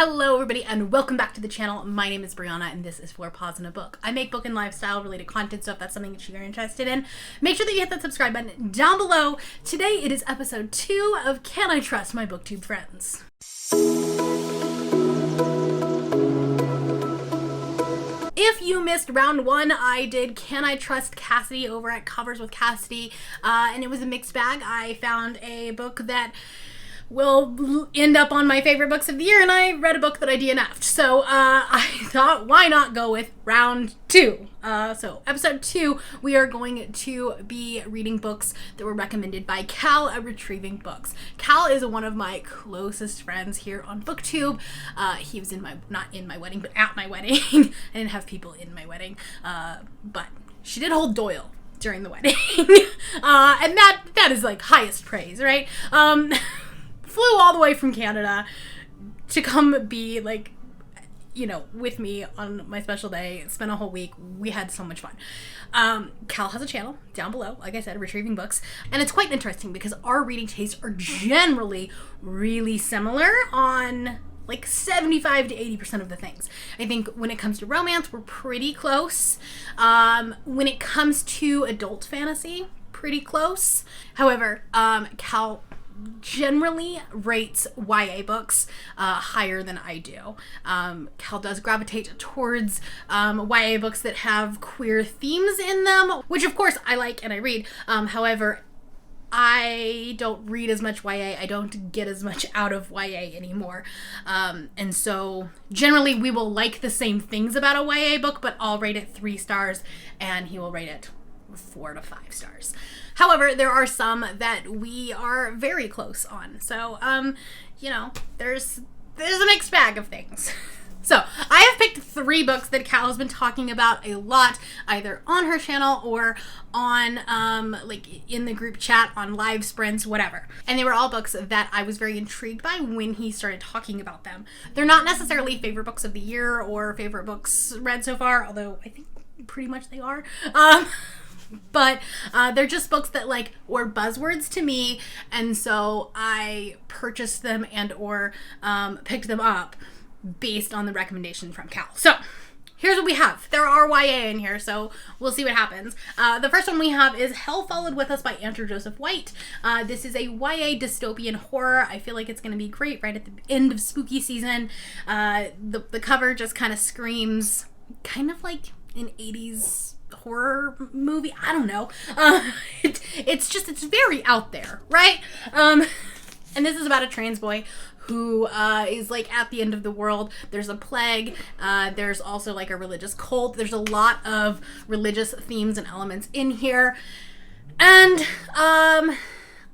Hello everybody and welcome back to the channel. My name is Brianna and this is 4 Paws in a Book. I make book and lifestyle related content, so if that's something that you're interested in, make sure that you hit that subscribe button down below. Today it is episode 2 of Can I Trust My Booktube Friends? If you missed round 1, I did Can I Trust Cassidy over at Covers with Cassidy, and it was a mixed bag. I found a book that will end up on my favorite books of the year, and I read a book that I DNF'd. So I thought, why not go with round 2? So episode 2, we are going to be reading books that were recommended by Cal at Retrieving Books. Cal is one of my closest friends here on Booktube. He was not in my wedding, but at my wedding. I didn't have people in my wedding, but she did hold Doyle during the wedding. And that is like highest praise, right? Flew all the way from Canada to come be like, with me on my special day, spent a whole week. We had so much fun. Cal has a channel down below, like I said, Retrieving Books, and it's quite interesting because our reading tastes are generally really similar on like 75 to 80% of the things. I think when it comes to romance, we're pretty close. When it comes to adult fantasy, pretty close. However, Cal generally rates YA books higher than I do. Cal does gravitate towards YA books that have queer themes in them, which of course I like and I read. However, I don't read as much YA. I don't get as much out of YA anymore. And so generally we will like the same things about a YA book, but I'll rate it 3 stars and he will rate it 4 to 5 stars. However, there are some that we are very close on. So, there's a mixed bag of things. So, I have picked 3 books that Cal has been talking about a lot, either on her channel or on, in the group chat, on live sprints, whatever. And they were all books that I was very intrigued by when he started talking about them. They're not necessarily favorite books of the year or favorite books read so far, although I think pretty much they are. But they're just books that were buzzwords to me, and so I purchased them and or picked them up based on the recommendation from Cal. So here's what we have. There are YA in here, so we'll see what happens. The first one we have is Hell Followed With Us by Andrew Joseph White. This is a YA dystopian horror. I feel like it's going to be great right at the end of spooky season. The cover just kind of screams kind of like an 80s horror movie. I don't know. It's very out there, right? And this is about a trans boy who is at the end of the world. There's a plague. There's also a religious cult. There's a lot of religious themes and elements in here. And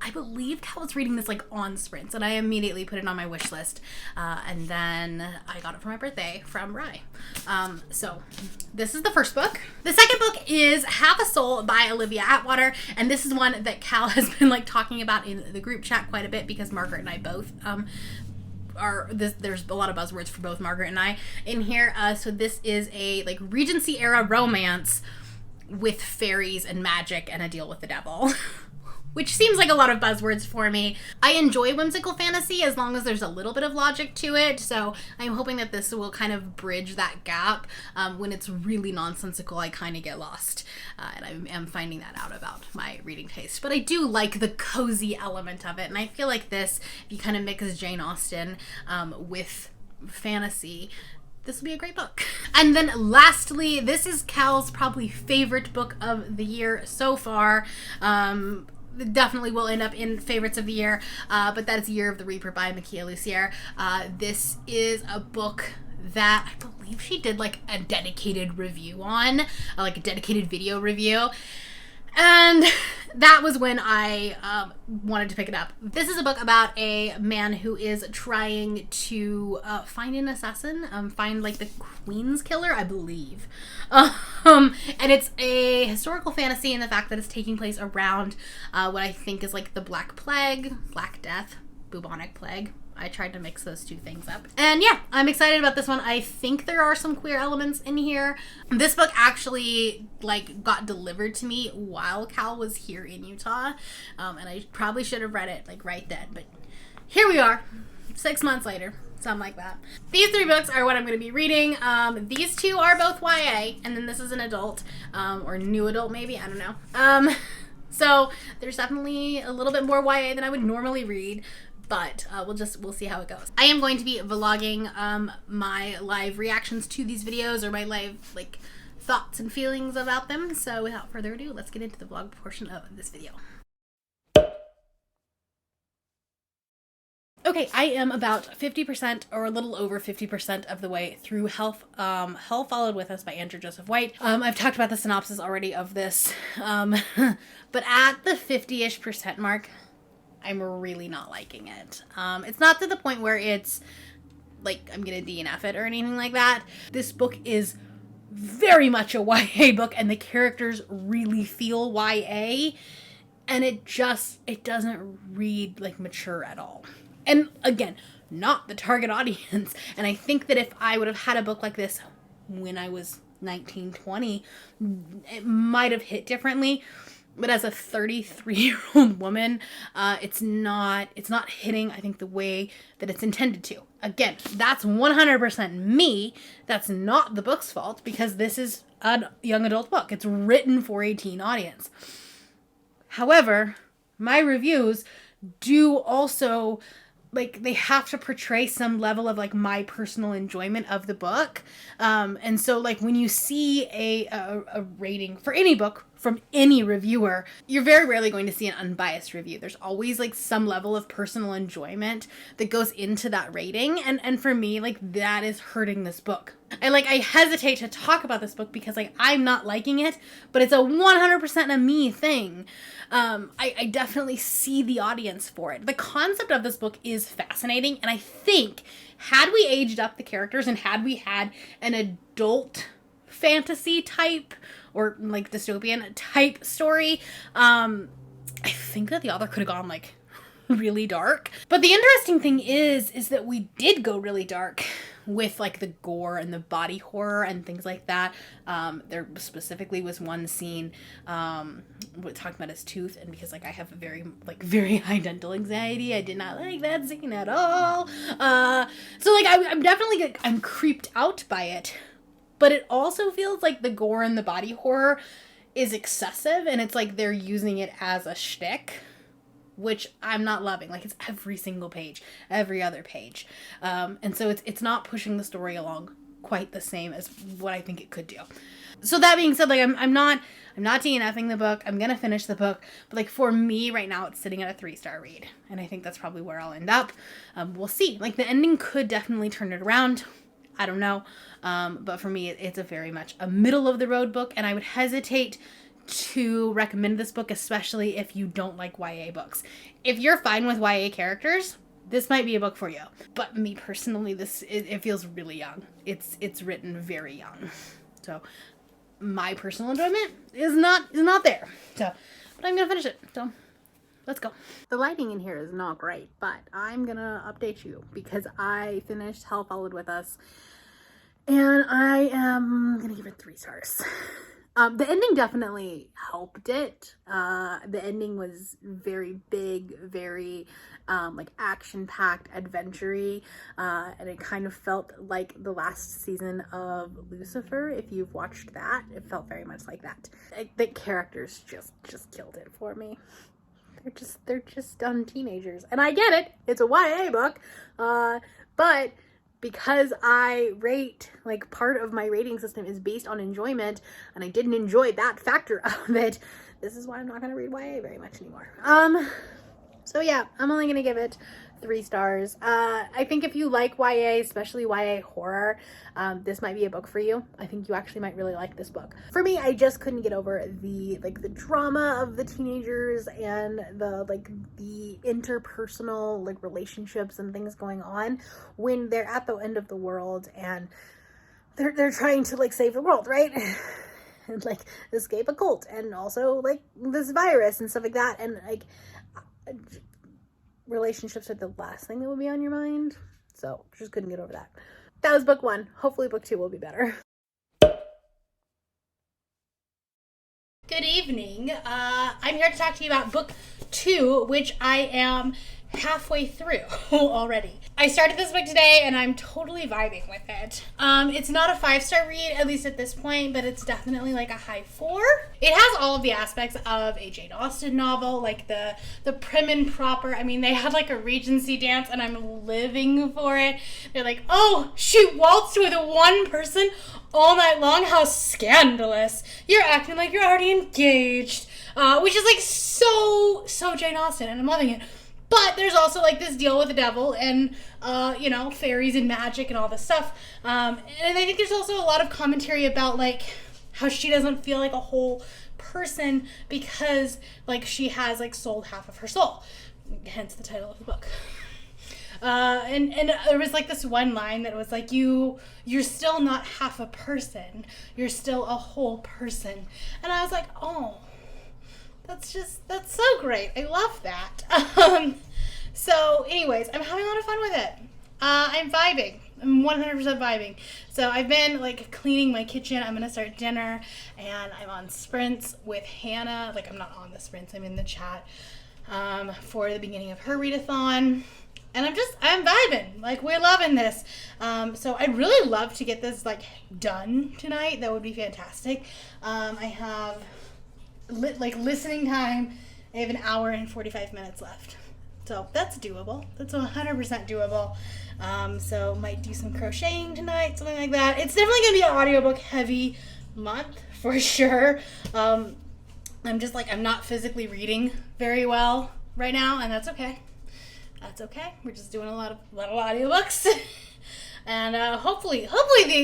I believe Cal was reading this on sprints, and I immediately put it on my wish list. And then I got it for my birthday from Rye. So this is the first book. The second book is Half a Soul by Olivia Atwater, and this is one that Cal has been talking about in the group chat quite a bit because Margaret and I both there's a lot of buzzwords for both Margaret and I in here. So this is a Regency era romance with fairies and magic and a deal with the devil. Which seems like a lot of buzzwords for me. I enjoy whimsical fantasy as long as there's a little bit of logic to it, so I'm hoping that this will kind of bridge that gap. When it's really nonsensical, I kind of get lost, and I am finding that out about my reading taste. But I do like the cozy element of it, and I feel like this, if you kind of mix Jane Austen with fantasy, this will be a great book. And then lastly, this is Cal's probably favorite book of the year so far. Definitely will end up in favorites of the year, but that is Year of the Reaper by Makia Lucier. This is a book that I believe she did a dedicated review on, a dedicated video review. And that was when I wanted to pick it up. This is a book about a man who is trying to find an assassin, find the Queen's killer, I believe. And it's a historical fantasy in the fact that it's taking place around what I think is the Black Plague, Black Death, bubonic plague. I tried to mix those two things up. And yeah, I'm excited about this one. I think there are some queer elements in here. This book actually got delivered to me while Cal was here in Utah. And I probably should have read it right then, but here we are, 6 months later. Something like that. These 3 books are what I'm going to be reading. These 2 are both YA, and then this is an adult, or new adult maybe, I don't know. So there's definitely a little bit more YA than I would normally read, but we'll see how it goes. I am going to be vlogging my live reactions to these videos, or my live thoughts and feelings about them. So without further ado, let's get into the vlog portion of this video. Okay, I am about 50% or a little over 50% of the way through Hell Followed With Us by Andrew Joseph White. I've talked about the synopsis already of this, but at the 50-ish% mark, I'm really not liking it. It's not to the point where it's like I'm gonna DNF it or anything like that. This book is very much a YA book, and the characters really feel YA, and it doesn't read like mature at all. And again, not the target audience. And I think that if I would have had a book like this when I was 19, 20, it might have hit differently. But as a 33-year-old woman, it's not hitting, I think, the way that it's intended to. Again, that's 100% me. That's not the book's fault, because this is a young adult book. It's written for a teen audience. However, my reviews do also, they have to portray some level of my personal enjoyment of the book. And so when you see a rating for any book from any reviewer, you're very rarely going to see an unbiased review. There's always some level of personal enjoyment that goes into that rating. And for me, that is hurting this book. I hesitate to talk about this book because I'm not liking it, but it's a 100% a me thing. I definitely see the audience for it. The concept of this book is fascinating, and I think had we aged up the characters and had we had an adult fantasy type or dystopian type story, I think that the author could have gone really dark. But the interesting thing is that we did go really dark with the gore and the body horror and things like that. There specifically was one scene talking about his tooth, and because I have a very high dental anxiety, I did not like that scene at all. So I'm definitely I'm creeped out by it, but it also feels like the gore and the body horror is excessive, and it's they're using it as a shtick, which I'm not loving. It's every single page, every other page. And so it's not pushing the story along quite the same as what I think it could do. So that being said, I'm not DNFing the book. I'm gonna finish the book, but for me right now, it's sitting at a 3-star read, and I think that's probably where I'll end up. We'll see. The ending could definitely turn it around. I don't know. But for me, it's a very much a middle of the road book, and I would hesitate to recommend this book, especially if you don't like YA books. If you're fine with YA characters, this might be a book for you. But me personally, it feels really young. It's written very young. So my personal enjoyment is not there. So, but I'm gonna finish it. So let's go. The lighting in here is not great, but I'm gonna update you because I finished Hell Followed With Us, and I am gonna give it 3 stars. The ending definitely helped it. The ending was very big, very action-packed, adventure-y, and it kind of felt like the last season of Lucifer. If you've watched that, it felt very much like that. The characters just killed it for me. They're just dumb teenagers, and I get it. It's a YA book, but because I rate, part of my rating system is based on enjoyment, and I didn't enjoy that factor of it, this is why I'm not going to read YA very much anymore. So yeah, I'm only going to give it 3 stars. I think if you like YA, especially YA horror, this might be a book for you. I think you actually might really like this book. For me, I just couldn't get over the drama of the teenagers and the interpersonal relationships and things going on when they're at the end of the world and they're trying to save the world, right? And escape a cult, and also this virus and stuff like that, and relationships are the last thing that would be on your mind. So just couldn't get over that. That was book 1. Hopefully book 2 will be better. Good evening. I'm here to talk to you about book 2, which I am halfway through already. I started this book today and I'm totally vibing with it. It's not a 5-star read, at least at this point, but it's definitely like a high 4. It has all of the aspects of a Jane Austen novel, like the prim and proper. I mean, they had like a Regency dance and I'm living for it. They're like, oh, she waltzed with one person all night long? How scandalous. You're acting like you're already engaged. Which is like so Jane Austen, and I'm loving it. But there's also like this deal with the devil and, fairies and magic and all this stuff. And I think there's also a lot of commentary about like how she doesn't feel like a whole person because like she has like sold half of her soul. Hence the title of the book. And there was like this one line that was like, you're still not half a person. You're still a whole person. And I was like, oh, that's so great. I love that. So anyways, I'm having a lot of fun with it. I'm vibing. I'm 100% vibing. So I've been like cleaning my kitchen. I'm going to start dinner and I'm on sprints with Hannah. Like I'm not on the sprints. I'm in the chat, for the beginning of her readathon. And I'm vibing. Like, we're loving this. So I'd really love to get this like done tonight. That would be fantastic. I have listening time. I have an hour and 45 minutes left. So that's doable. That's 100% doable. So might do some crocheting tonight, something like that. It's definitely going to be an audiobook heavy month for sure. I'm not physically reading very well right now, and that's okay. That's okay. We're just doing a lot of audiobooks. And hopefully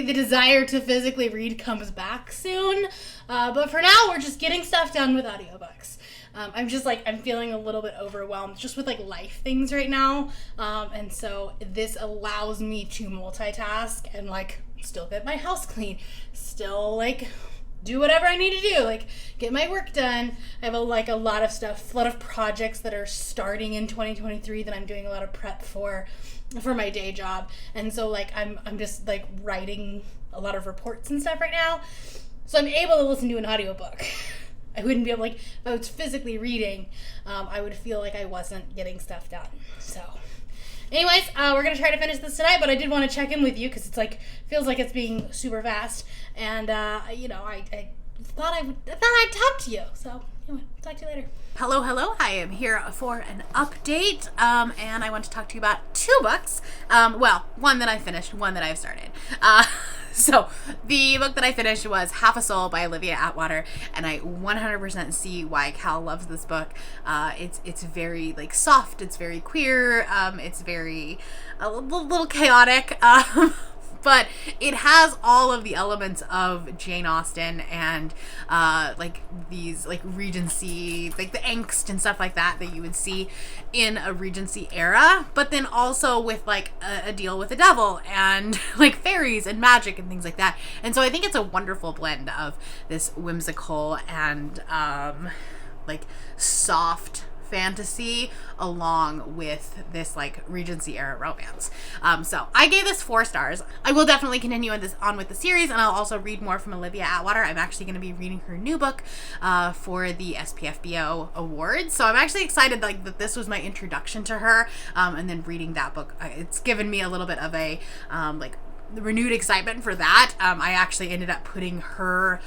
the desire to physically read comes back soon. But for now, we're just getting stuff done with audiobooks. I'm feeling a little bit overwhelmed just with like life things right now. And so this allows me to multitask and like still get my house clean, still like do whatever I need to do, like get my work done. I have a lot of stuff, a lot of projects that are starting in 2023 that I'm doing a lot of prep for my day job. And so like I'm just like writing a lot of reports and stuff right now. So I'm able to listen to an audiobook. I wouldn't be able, like, if I was physically reading, I would feel like I wasn't getting stuff done. So anyways, we're going to try to finish this tonight, but I did want to check in with you because it's like, feels like it's being super fast. And, I thought I'd talk to you. So anyway, talk to you later. Hello. I am here for an update, and I want to talk to you about 2 books. One that I finished, one that I've started. So the book that I finished was Half a Soul by Olivia Atwater, and I 100% see why Cal loves this book. It's very like soft, it's very queer, it's very a little chaotic, but it has all of the elements of Jane Austen and like these like Regency, like the angst and stuff like that you would see in a Regency era, but then also with like a deal with the devil and like fairies and magic and things like that. And so I think it's a wonderful blend of this whimsical and like soft fantasy along with this like Regency era romance. So I gave this 4 stars. I will definitely continue on with the series, and I'll also read more from Olivia Atwater. I'm actually going to be reading her new book for the SPFBO awards. So I'm actually excited like that this was my introduction to her, and then reading that book, it's given me a little bit of a like renewed excitement for that. I actually ended up putting her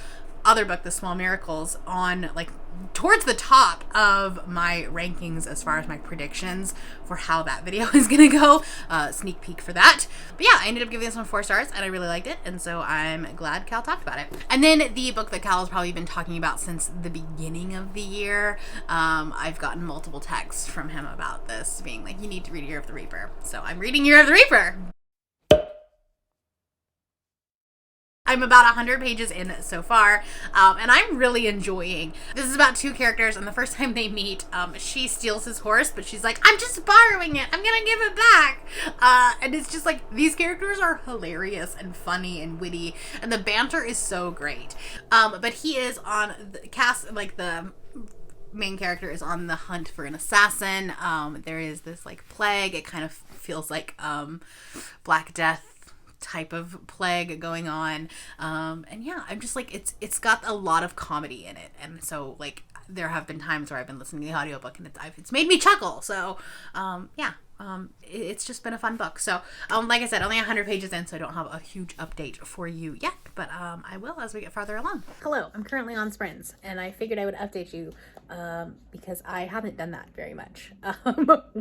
other book, The Small Miracles, on like towards the top of my rankings as far as my predictions for how that video is gonna go. Sneak peek for that. But yeah, I ended up giving this one 4 stars and I really liked it, and so I'm glad Cal talked about it. And then the book that Cal has probably been talking about since the beginning of the year, I've gotten multiple texts from him about this, being like, you need to read Year of the Reaper. So I'm reading Year of the Reaper. I'm about 100 pages in so far, and I'm really enjoying. This is about 2 characters, and the first time they meet, she steals his horse, but she's like, I'm just borrowing it. I'm gonna give it back. And it's just like, these characters are hilarious and funny and witty, and the banter is so great. But he is on the cast, like the main character is on the hunt for an assassin. There is this like plague. It kind of feels like Black Death type of plague going on. And yeah, I'm just like, it's got a lot of comedy in it. And so like, there have been times where I've been listening to the audiobook and it's made me chuckle. So, yeah. It's just been a fun book. So, like I said, only 100 pages in, so I don't have a huge update for you yet, but I will as we get farther along. Hello, I'm currently on sprints, and I figured I would update you because I haven't done that very much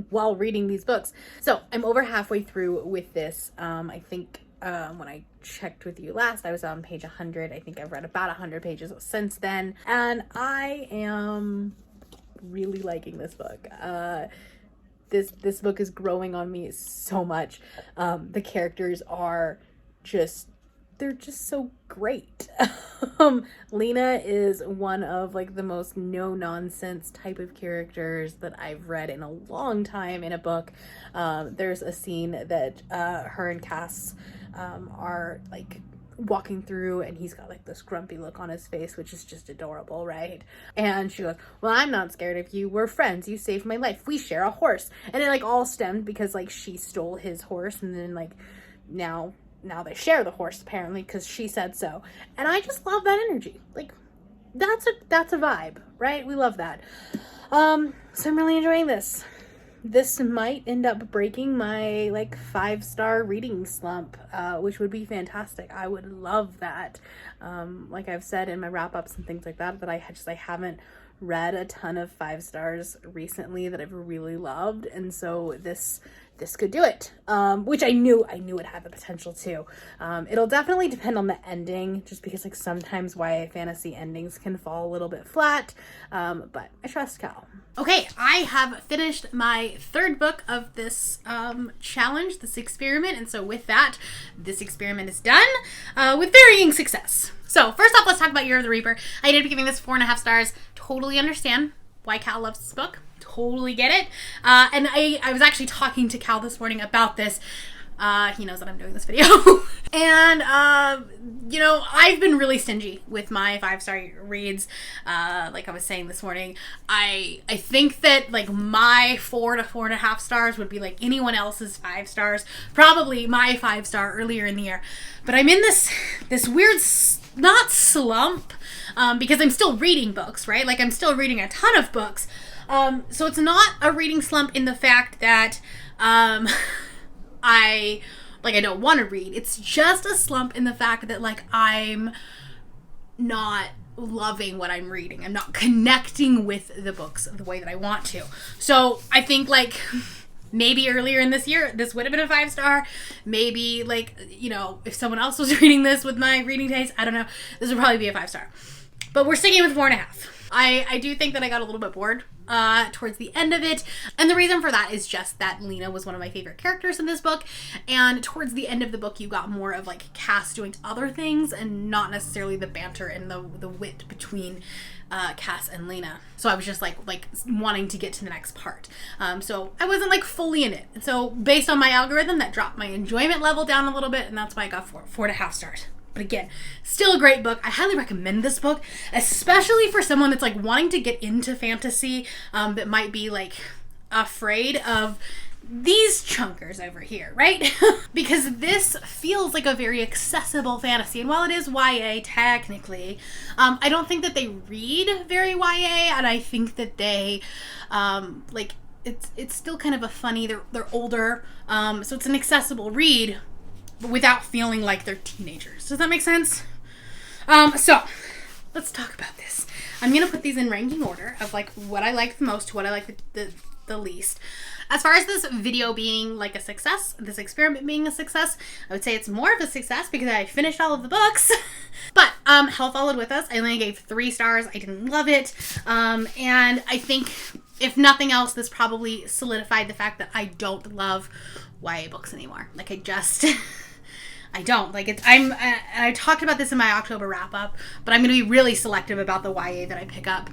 while reading these books. So, I'm over halfway through with this. I think when I checked with you last, I was on page 100. I think I've read about 100 pages since then, and I am really liking this book. This book is growing on me so much. The characters are they're just so great. Lena is one of like the most no-nonsense type of characters that I've read in a long time in a book. There's a scene that her and Cass are like walking through, and he's got like this grumpy look on his face, which is just adorable, right? And she goes, well, I'm not scared of you, we're friends, you saved my life, we share a horse. And it like all stemmed because like she stole his horse, and then like now they share the horse apparently because she said so. And I just love that energy. Like that's a vibe, right? We love that. So I'm really enjoying this. This might end up breaking my like 5-star reading slump, which would be fantastic. I would love that. Like I've said in my wrap-ups and things like that, that I haven't read a ton of 5 stars recently that I've really loved, and so this could do it, which I knew it had the potential to. It'll definitely depend on the ending, just because like sometimes YA fantasy endings can fall a little bit flat, but I trust Cal. Okay, I have finished my 3rd book of this challenge, this experiment, and so with that, this experiment is done with varying success. So first off, let's talk about Year of the Reaper. I ended up giving this 4.5 stars. Totally understand why Cal loves this book. Totally get it. And I was actually talking to Cal this morning about this. He knows that I'm doing this video. And, you know, I've been really stingy with my 5-star reads. Like I was saying this morning, I think that like my 4 to 4.5 stars would be like anyone else's 5 stars. Probably my 5-star earlier in the year. But I'm in this weird, not slump, because I'm still reading books, right? Like I'm still reading a ton of books. So it's not a reading slump in the fact that, I don't want to read. It's just a slump in the fact that like I'm not loving what I'm reading. I'm not connecting with the books the way that I want to. So I think like maybe earlier in this year, this would have been a 5-star. Maybe like, you know, if someone else was reading this with my reading taste, I don't know, this would probably be a 5-star. But we're sticking with 4.5. I do think that I got a little bit bored towards the end of it, and the reason for that is just that Lena was one of my favorite characters in this book, and towards the end of the book you got more of like Cass doing other things and not necessarily the banter and the wit between Cass and Lena. So I was just like wanting to get to the next part. So I wasn't like fully in it. And so based on my algorithm, that dropped my enjoyment level down a little bit, and that's why I got 4.5 stars. But again, still a great book. I highly recommend this book, especially for someone that's like wanting to get into fantasy, that might be like afraid of these chunkers over here, right? Because this feels like a very accessible fantasy. And while it is YA technically, I don't think that they read very YA, and I think that they like it's still kind of a funny, they're older, so it's an accessible read, but without feeling like they're teenagers. Does that make sense? So let's talk about this. I'm gonna put these in ranking order of like what I like the most to what I like the least. As far as this video being like a success, this experiment being a success, I would say it's more of a success because I finished all of the books. But Hell followed with us. I only gave 3 stars. I didn't love it. And I think if nothing else, this probably solidified the fact that I don't love YA books anymore. Like I don't. Like and I talked about this in my October wrap up, but I'm going to be really selective about the YA that I pick up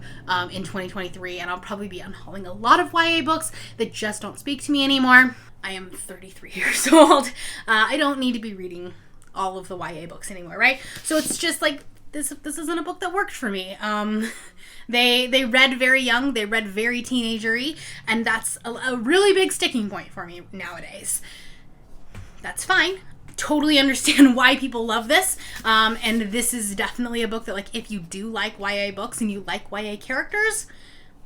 in 2023, and I'll probably be unhauling a lot of YA books that just don't speak to me anymore. I am 33 years old. I don't need to be reading all of the YA books anymore, right? So it's just like this isn't a book that worked for me. They read very young, they read very teenagery, and that's a really big sticking point for me nowadays. That's fine. totally understand why people love this. And this is definitely a book that, like, if you do like YA books and you like YA characters,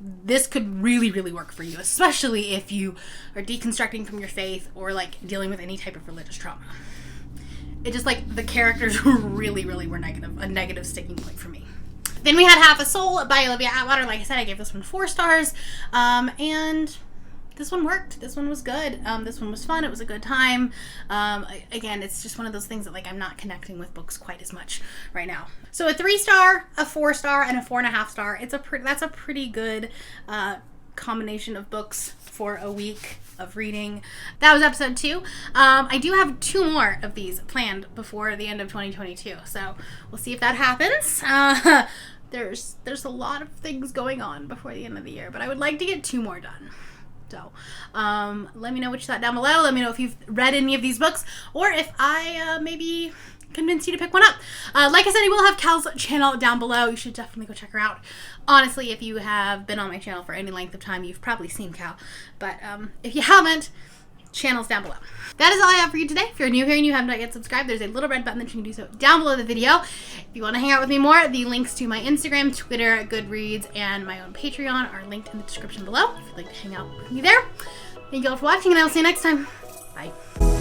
this could really, really work for you, especially if you are deconstructing from your faith or like dealing with any type of religious trauma. It just, like, the characters really, really were a negative sticking point for me. Then we had Half a Soul by Olivia Atwater. Like I said, I gave this one 4 stars. And this one worked. This one was good. This one was fun. It was a good time. Again, it's just one of those things that, like, I'm not connecting with books quite as much right now. So a 3-star, a 4-star, and a 4.5 star. That's a pretty good combination of books for a week of reading. That was episode 2. I do have 2 more of these planned before the end of 2022, so we'll see if that happens. There's a lot of things going on before the end of the year, but I would like to get 2 more done. So let me know what you thought down below. Let me know if you've read any of these books, or if I maybe convinced you to pick one up. Like I said, I will have Cal's channel down below. You should definitely go check her out. Honestly, if you have been on my channel for any length of time, you've probably seen Cal. But if you haven't, channel's down below. That is all I have for you today. If you're new here and you have not yet subscribed, there's a little red button that you can do so down below the video. If you want to hang out with me more, the links to my Instagram, Twitter, Goodreads, and my own Patreon are linked in the description below if you'd like to hang out with me there. Thank you all for watching, and I will see you next time. Bye.